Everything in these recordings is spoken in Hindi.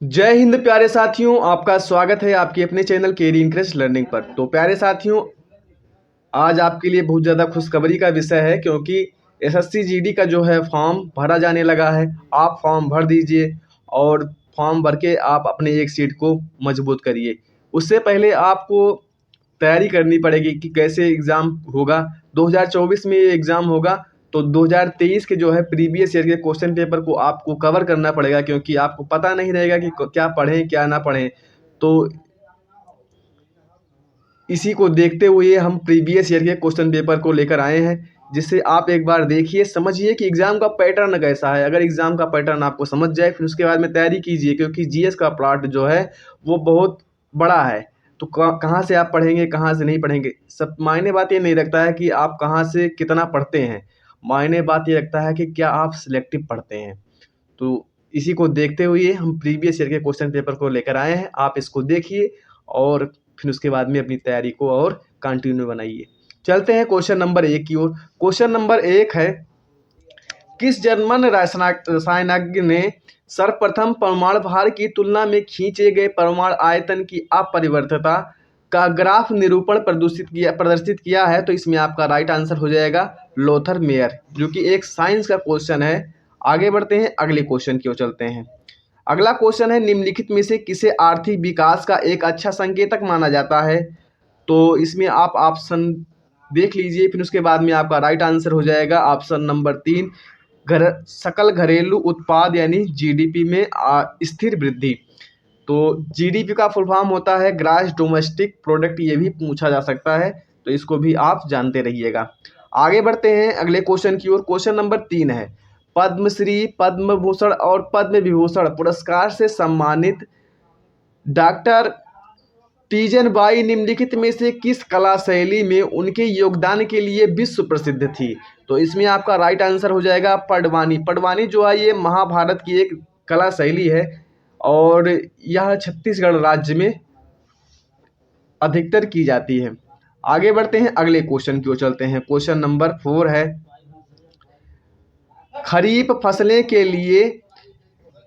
जय हिंद प्यारे साथियों, आपका स्वागत है आपके अपने चैनल केरी इंक्रेस्ट लर्निंग पर। तो प्यारे साथियों, आज आपके लिए बहुत ज़्यादा खुशखबरी का विषय है क्योंकि एसएससी जीडी का जो है फॉर्म भरा जाने लगा है। आप फॉर्म भर दीजिए और फॉर्म भर के आप अपने एक सीट को मजबूत करिए। उससे पहले आपको तैयारी करनी पड़ेगी कि कैसे एग्ज़ाम होगा। 2024 में ये एग्ज़ाम होगा, तो 2023 के जो है प्रीवियस ईयर के क्वेश्चन पेपर को आपको कवर करना पड़ेगा क्योंकि आपको पता नहीं रहेगा कि क्या पढ़ें क्या ना पढ़ें। तो इसी को देखते हुए हम प्रीवियस ईयर के क्वेश्चन पेपर को लेकर आए हैं, जिससे आप एक बार देखिए, समझिए कि एग्ज़ाम का पैटर्न कैसा है। अगर एग्ज़ाम का पैटर्न आपको समझ जाए फिर उसके बाद में तैयारी कीजिए, क्योंकि जीएस का पार्ट जो है वो बहुत बड़ा है। तो कहाँ से आप पढ़ेंगे, कहाँ से नहीं पढ़ेंगे, सब मायने बात ये नहीं रखता है कि आप कहाँ से कितना पढ़ते हैं। मायने बात ये रखता है कि क्या आप सिलेक्टिव पढ़ते हैं। तो इसी को देखते हुए हम प्रीवियस ईयर के क्वेश्चन पेपर को लेकर आए हैं। आप इसको देखिए और फिर उसके बाद में अपनी तैयारी को और कंटिन्यू बनाइए। चलते हैं क्वेश्चन नंबर 1 की ओर। क्वेश्चन नंबर 1 है, किस जर्मन रसायनज्ञ ने सर्वप्रथम परमाणु भार की तुलना में खींचे गए परमाणु आयतन की अपरिवर्तकता का ग्राफ निरूपण प्रदर्शित किया है? तो इसमें आपका राइट आंसर हो जाएगा लोथर मेयर, जो कि एक साइंस का क्वेश्चन है। आगे बढ़ते हैं, अगले क्वेश्चन की ओर चलते हैं। अगला क्वेश्चन है, निम्नलिखित में से किसे आर्थिक विकास का एक अच्छा संकेतक माना जाता है? तो इसमें आप ऑप्शन देख लीजिए, फिर उसके बाद में आपका राइट आंसर हो जाएगा ऑप्शन नंबर 3, सकल घरेलू उत्पाद यानी जीडीपी में स्थिर वृद्धि। तो जीडीपी का फुल फॉर्म होता है ग्रॉस डोमेस्टिक प्रोडक्ट, ये भी पूछा जा सकता है, तो इसको भी आप जानते रहिएगा। आगे बढ़ते हैं अगले क्वेश्चन की ओर। क्वेश्चन नंबर 3 है, पद्मश्री, पद्म भूषण और पद्म विभूषण पुरस्कार से सम्मानित डॉक्टर तीजन बाई निम्नलिखित में से किस कला शैली में उनके योगदान के लिए विश्व प्रसिद्ध थी? तो इसमें आपका राइट आंसर हो जाएगा पडवानी। पडवानी जो है ये महाभारत की एक कला शैली है और यह छत्तीसगढ़ राज्य में अधिकतर की जाती है। आगे बढ़ते हैं, अगले क्वेश्चन की ओर चलते हैं। क्वेश्चन नंबर 4 है, खरीफ फसलें के लिए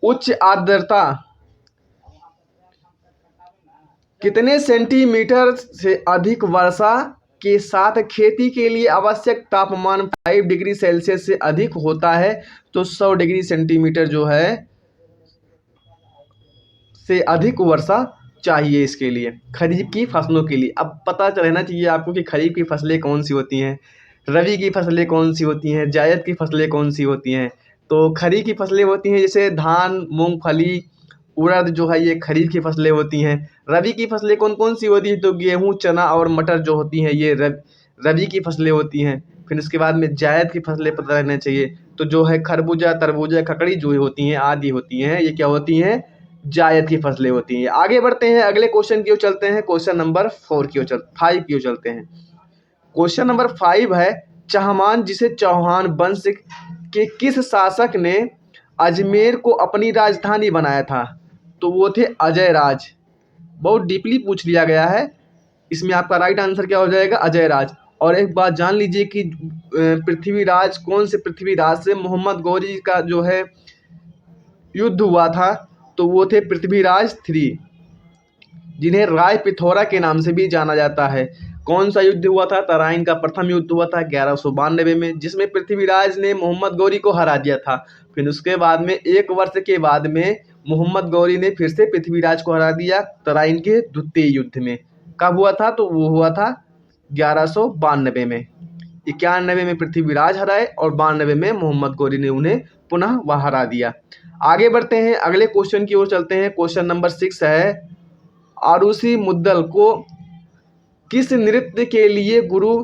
उच्च आर्द्रता कितने सेंटीमीटर से अधिक वर्षा के साथ खेती के लिए आवश्यक तापमान 5 डिग्री सेल्सियस से अधिक होता है? तो 100 डिग्री सेंटीमीटर जो है से अधिक वर्षा चाहिए इसके लिए, खरीफ की फसलों के लिए। अब पता रहना चाहिए आपको कि खरीफ की फसलें कौन सी होती हैं, रबी की फसलें कौन सी होती हैं, जायद की फसलें कौन सी होती हैं। तो खरीफ की फसलें होती हैं जैसे धान, मूंगफली, उड़द जो है ये खरीफ की फसलें होती हैं। रबी की फसलें कौन कौन सी होती हैं? तो गेहूँ, चना और मटर जो होती हैं ये रबी की फसलें होती हैं। फिर उसके बाद में जायद की फसलें पता रहना चाहिए, तो जो है खरबूजा, तरबूजा, ककड़ी जो होती हैं आदि होती हैं, ये क्या होती हैं? जायद की फसलें होती हैं। आगे बढ़ते हैं, अगले क्वेश्चन की ओर चलते हैं। क्वेश्चन नंबर 5 की ओर चलते हैं। क्वेश्चन नंबर 5 है, चहमान जिसे चौहान वंश के किस शासक ने अजमेर को अपनी राजधानी बनाया था? तो वो थे अजय राज। बहुत डीपली पूछ लिया गया है, इसमें आपका राइट आंसर क्या हो जाएगा? अजय राज। और एक बात जान लीजिए कि पृथ्वीराज, कौन से पृथ्वीराज से मोहम्मद गौरी का जो है युद्ध हुआ था? तो वो थे पृथ्वीराज 3, जिन्हें राय पिथौरा के नाम से भी जाना जाता है। कौन सा युद्ध हुआ था? तराइन का प्रथम युद्ध हुआ था 1192 में, जिसमें पृथ्वीराज ने मोहम्मद गौरी को हरा दिया था। फिर उसके बाद में 1 वर्ष के बाद में मोहम्मद गौरी ने फिर से पृथ्वीराज को हरा दिया तराइन के द्वितीय युद्ध में। कब हुआ था? तो वो हुआ था 1192 में। 91 में पृथ्वीराज हराए और 92 में मोहम्मद गौरी ने उन्हें पुनः वह हरा दिया। आगे बढ़ते हैं, अगले क्वेश्चन की ओर चलते हैं। क्वेश्चन नंबर 6 है, आरुषि मुद्दल को किस नृत्य के लिए गुरु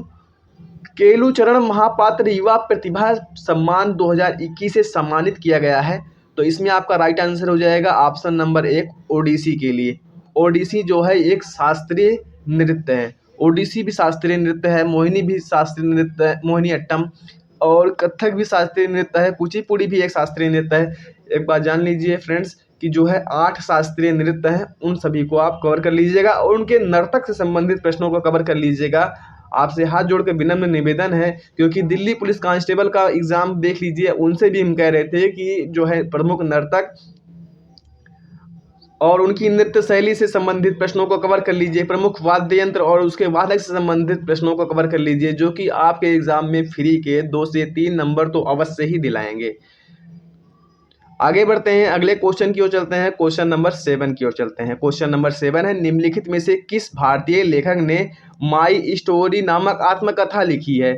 केलुचरण महापात्र युवा प्रतिभा सम्मान 2021 से सम्मानित किया गया है? तो इसमें आपका राइट आंसर हो जाएगा ऑप्शन नंबर 1, ओडिसी के लिए। ओडिसी जो है एक शास्त्रीय नृत्य है। ओडिसी भी शास्त्रीय नृत्य है, मोहिनी भी शास्त्रीय नृत्य है, मोहिनी अट्टम, और कथक भी शास्त्रीय नृत्य है, कुचिपुड़ी भी एक शास्त्रीय नृत्य है। एक बात जान लीजिए फ्रेंड्स कि जो है 8 शास्त्रीय नृत्य हैं, उन सभी को आप कवर कर लीजिएगा और उनके नर्तक से संबंधित प्रश्नों को कवर कर लीजिएगा। आपसे हाथ जोड़ के विनम्र निवेदन है, क्योंकि दिल्ली पुलिस कांस्टेबल का एग्ज़ाम देख लीजिए, उनसे भी हम कह रहे थे कि जो है प्रमुख नर्तक और उनकी नृत्य शैली से संबंधित प्रश्नों को कवर कर लीजिए, प्रमुख वाद्य यंत्र और उसके वादक से संबंधित प्रश्नों को कवर कर लीजिए, जो कि आपके एग्ज़ाम में फ्री के 2 से 3 नंबर तो अवश्य ही दिलाएंगे। आगे बढ़ते हैं, अगले क्वेश्चन की ओर चलते हैं। क्वेश्चन नंबर 7 की ओर चलते हैं। क्वेश्चन नंबर 7 है, निम्नलिखित में से किस भारतीय लेखक ने माई स्टोरी नामक आत्मकथा लिखी है?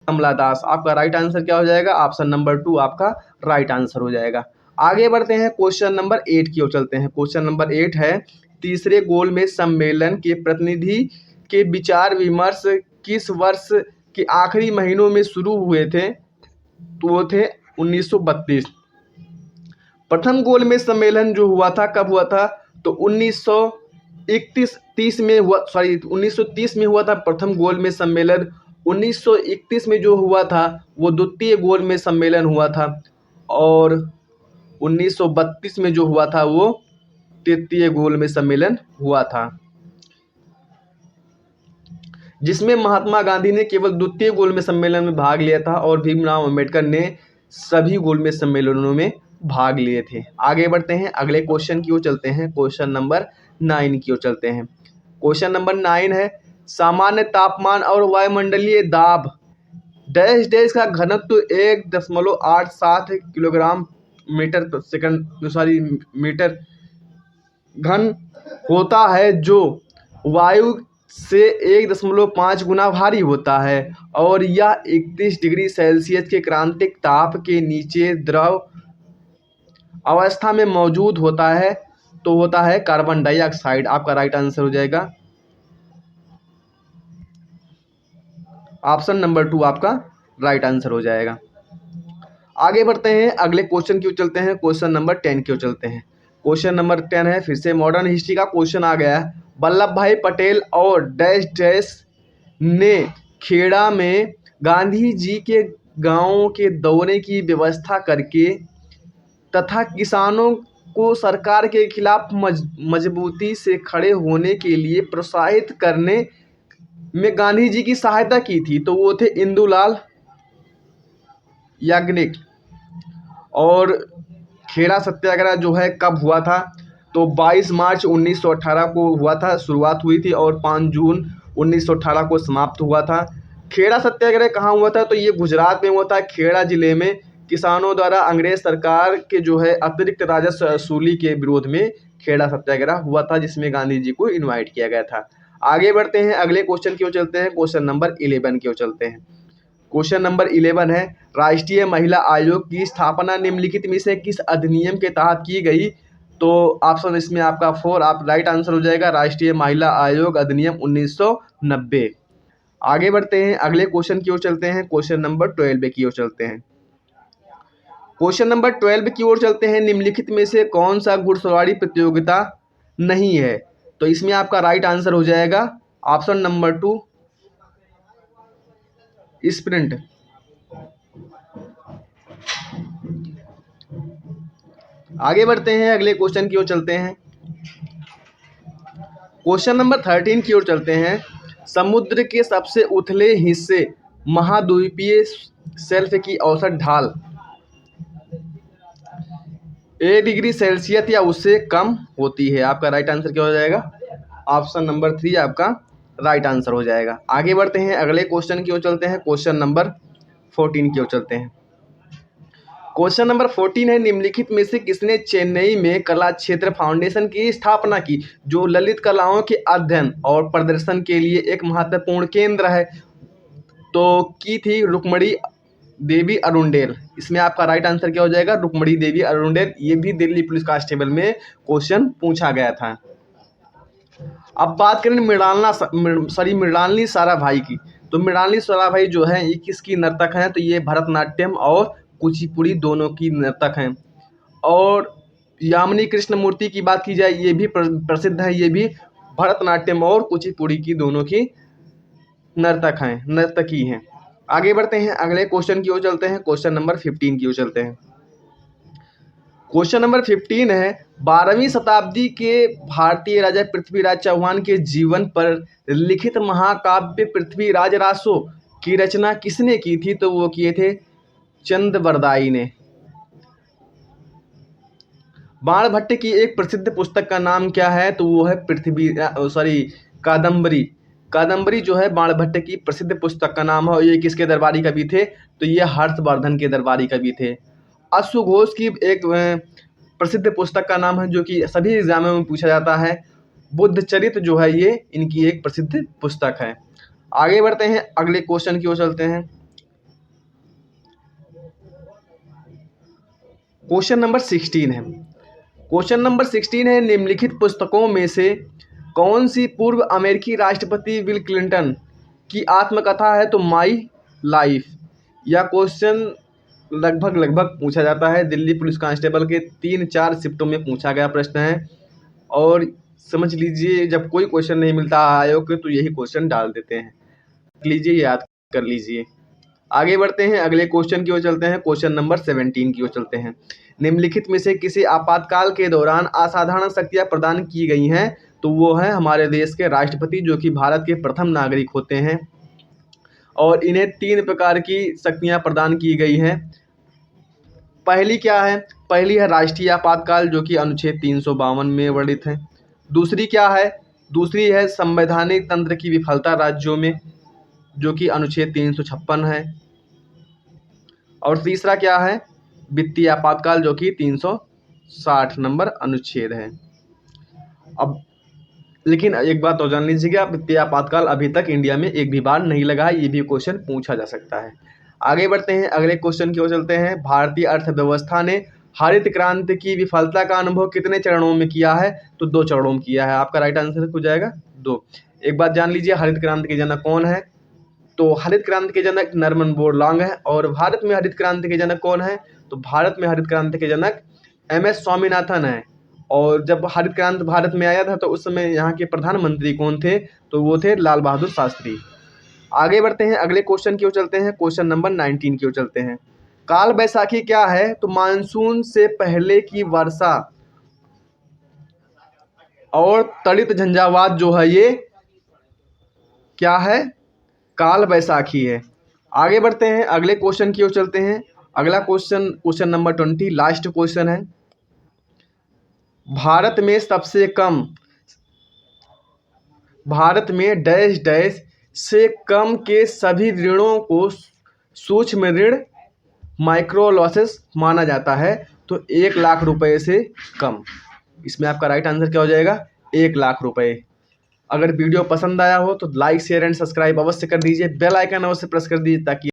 कमला दास। आपका राइट आंसर क्या हो जाएगा? ऑप्शन नंबर 2 आपका राइट आंसर हो जाएगा। आगे बढ़ते हैं, क्वेश्चन नंबर 8 की ओर चलते हैं। क्वेश्चन नंबर 8 है, तीसरे गोलमेज सम्मेलन के प्रतिनिधि के विचार विमर्श किस वर्ष के आखिरी महीनों में शुरू हुए थे? तो वो थे 1932। प्रथम गोलमेज सम्मेलन जो हुआ था कब हुआ था? तो 1930 में हुआ था प्रथम गोलमेज सम्मेलन। 1931 में जो हुआ था वो द्वितीय गोलमेज सम्मेलन हुआ था, और 1932 में जो हुआ था वो तृतीय गोलमेज सम्मेलन हुआ था, जिसमें महात्मा गांधी ने केवल द्वितीय गोलमेज सम्मेलन में भाग लिया था और भीमराव अंबेडकर ने सभी गोलमेज सम्मेलनों में भाग लिए थे। आगे बढ़ते हैं, अगले क्वेश्चन की ओर चलते हैं। क्वेश्चन नंबर 9 की ओर चलते हैं। क्वेश्चन नंबर 9 है, सामान्य तापमान और वायुमंडलीय दाब डैश डैश का घनत्व 1.87 किलोग्राम मीटर घन होता है, जो वायु से 1.5 गुना भारी होता है, और यह 31 डिग्री सेल्सियस के क्रांतिक ताप के नीचे द्रव अवस्था में मौजूद होता है, तो होता है कार्बन डाइऑक्साइड। आपका राइट आंसर हो जाएगा ऑप्शन नंबर 2 आपका राइट आंसर हो जाएगा। आगे बढ़ते हैं, अगले क्वेश्चन की ओर चलते हैं। क्वेश्चन नंबर 10 की ओर चलते हैं। क्वेश्चन नंबर 10 है, फिर से मॉडर्न हिस्ट्री का क्वेश्चन आ गया है। वल्लभ भाई पटेल और डैश डैश ने खेड़ा में गांधी जी के गांवों के दौरे की व्यवस्था करके तथा किसानों को सरकार के खिलाफ मजबूती से खड़े होने के लिए प्रोत्साहित करने में गांधी जी की सहायता की थी, तो वो थे इंदुलाल याग्निक। और खेड़ा सत्याग्रह जो है कब हुआ था? तो 22 मार्च 1918 को हुआ था, शुरुआत हुई थी, और 5 जून 1918 को समाप्त हुआ था। खेड़ा सत्याग्रह कहाँ हुआ था? तो ये गुजरात में हुआ था, खेड़ा जिले में। किसानों द्वारा अंग्रेज सरकार के जो है अतिरिक्त राजस्व वसूली के विरोध में खेड़ा सत्याग्रह हुआ था, जिसमें गांधी जी को इनवाइट किया गया था। आगे बढ़ते हैं, अगले क्वेश्चन की ओर चलते हैं। क्वेश्चन नंबर 11 की ओर चलते हैं। क्वेश्चन नंबर 11 है, राष्ट्रीय महिला आयोग की स्थापना निम्नलिखित में से किस अधिनियम के तहत की गई? तो ऑप्शन इसमें आपका 4 आप राइट आंसर हो जाएगा, राष्ट्रीय महिला आयोग अधिनियम 1990। आगे बढ़ते हैं, अगले क्वेश्चन की ओर चलते हैं। क्वेश्चन नंबर 12 की ओर चलते हैं। क्वेश्चन नंबर 12 की ओर चलते हैं, निम्नलिखित में से कौन सा घुड़सवारी प्रतियोगिता नहीं है? तो इसमें आपका राइट आंसर हो जाएगा ऑप्शन नंबर 2 स्प्रिंट। आगे बढ़ते हैं, अगले क्वेश्चन की ओर चलते हैं। क्वेश्चन नंबर 13 की ओर चलते हैं। समुद्र के सबसे उथले हिस्से महाद्वीपीय शेल्फ की औसत ढाल 1 डिग्री सेल्सियस या उससे कम होती है। आपका राइट आंसर क्या हो जाएगा? ऑप्शन नंबर 3 आपका राइट आंसर हो जाएगा। आगे बढ़ते हैं, अगले क्वेश्चन की ओर चलते हैं। क्वेश्चन नंबर 14 की ओर चलते हैं। क्वेश्चन नंबर 14 है, निम्नलिखित में से किसने चेन्नई में कला क्षेत्र फाउंडेशन की स्थापना की, जो ललित कलाओं के अध्ययन और प्रदर्शन के लिए एक महत्वपूर्ण केंद्र है? तो की थी रुक्मणी देवी अरुंडेल। इसमें आपका राइट आंसर क्या हो जाएगा? रुक्मणी देवी अरुंडेल। ये भी दिल्ली पुलिस कांस्टेबल में क्वेश्चन पूछा गया था। अब बात करें मृणालिनी साराभाई की। तो मृणालिनी साराभाई जो है ये किसकी नर्तक हैं? तो ये भरतनाट्यम और कुचिपुड़ी दोनों की नर्तक हैं। और यामिनी कृष्णमूर्ति की बात की जाए, ये भी प्रसिद्ध है, ये भी भरतनाट्यम और कुचिपुड़ी की दोनों की नर्तकी हैं। आगे बढ़ते हैं, अगले क्वेश्चन की ओर चलते हैं। क्वेश्चन नंबर 15 की ओर चलते हैं। क्वेश्चन नंबर 15 है, 12वीं शताब्दी के भारतीय राजा पृथ्वीराज चौहान के जीवन पर लिखित महाकाव्य पृथ्वीराज रासो की रचना किसने की थी? तो वो किए थे चंद्रबरदाई ने। बाणभट्ट की एक प्रसिद्ध पुस्तक का नाम क्या है? तो वो है कादम्बरी। कादम्बरी जो है बाणभट्ट की प्रसिद्ध पुस्तक का नाम है। और ये किसके दरबारी कवि थे? तो ये हर्षवर्धन के दरबारी कवि थे। अश्वघोष की एक प्रसिद्ध पुस्तक का नाम है जो कि सभी एग्जामों में पूछा जाता है, बुद्ध चरित्र जो है ये इनकी एक प्रसिद्ध पुस्तक है। आगे बढ़ते हैं, अगले क्वेश्चन की ओर चलते हैं। क्वेश्चन नंबर 16 है। क्वेश्चन नंबर 16 है, निम्नलिखित पुस्तकों में से कौन सी पूर्व अमेरिकी राष्ट्रपति बिल क्लिंटन की आत्मकथा है? तो माई लाइफ। यह क्वेश्चन लगभग पूछा जाता है, दिल्ली पुलिस कांस्टेबल के 3-4 शिफ्टों में पूछा गया प्रश्न है। और समझ लीजिए जब कोई क्वेश्चन नहीं मिलता आयोग के तो यही क्वेश्चन डाल देते हैं, लीजिए याद कर लीजिए। आगे बढ़ते हैं, अगले क्वेश्चन की ओर चलते हैं। क्वेश्चन नंबर 17 की ओर चलते हैं। निम्नलिखित में से किसी आपातकाल के दौरान असाधारण शक्तियां प्रदान की गई हैं? तो वो है हमारे देश के राष्ट्रपति जो कि भारत के प्रथम नागरिक होते हैं। और इन्हें 3 प्रकार की शक्तियां प्रदान की गई हैं। पहली क्या है? पहली है राष्ट्रीय आपातकाल जो कि अनुच्छेद 352 में वर्णित है। दूसरी क्या है? दूसरी है संवैधानिक तंत्र की विफलता राज्यों में जो कि अनुच्छेद 356 है। और तीसरा क्या है? वित्तीय आपातकाल जो कि 360 नंबर अनुच्छेद है। अब लेकिन एक बात तो जान लीजिएगा, वित्तीय आपातकाल अभी तक इंडिया में एक भी बार नहीं लगा है, ये भी क्वेश्चन पूछा जा सकता है। आगे बढ़ते हैं, अगले क्वेश्चन की ओर चलते हैं। भारतीय अर्थव्यवस्था ने हरित क्रांति की विफलता का अनुभव कितने चरणों में किया है? तो 2 चरणों में किया है। आपका राइट आंसर हो जाएगा 2। एक बात जान लीजिए, हरित क्रांति के जनक कौन है? तो हरित क्रांति के जनक नॉर्मन बोरलॉन्ग है। और भारत में हरित क्रांति के जनक कौन है? तो भारत में हरित क्रांति के जनक MS स्वामीनाथन है। और जब हरित क्रांति भारत में आया था तो उस समय यहाँ के प्रधानमंत्री कौन थे? तो वो थे लाल बहादुर शास्त्री। आगे बढ़ते हैं, अगले क्वेश्चन की ओर चलते हैं। क्वेश्चन नंबर 19 की ओर चलते हैं। काल बैसाखी क्या है? तो मानसून से पहले की वर्षा और तड़ित झंझावात जो है ये क्या है? काल बैसाखी है। आगे बढ़ते हैं, अगले क्वेश्चन की ओर चलते हैं। अगला क्वेश्चन नंबर 20 लास्ट क्वेश्चन है। भारत में डैश डैश से कम के सभी ऋणों को सूक्ष्म ऋण माइक्रो लॉसेस माना जाता है। तो 1 लाख रुपए से कम। इसमें आपका राइट आंसर क्या हो जाएगा? 1 लाख रुपए। अगर वीडियो पसंद आया हो तो लाइक शेयर एंड सब्सक्राइब अवश्य कर दीजिए, बेल आइकन अवश्य प्रेस कर दीजिए ताकि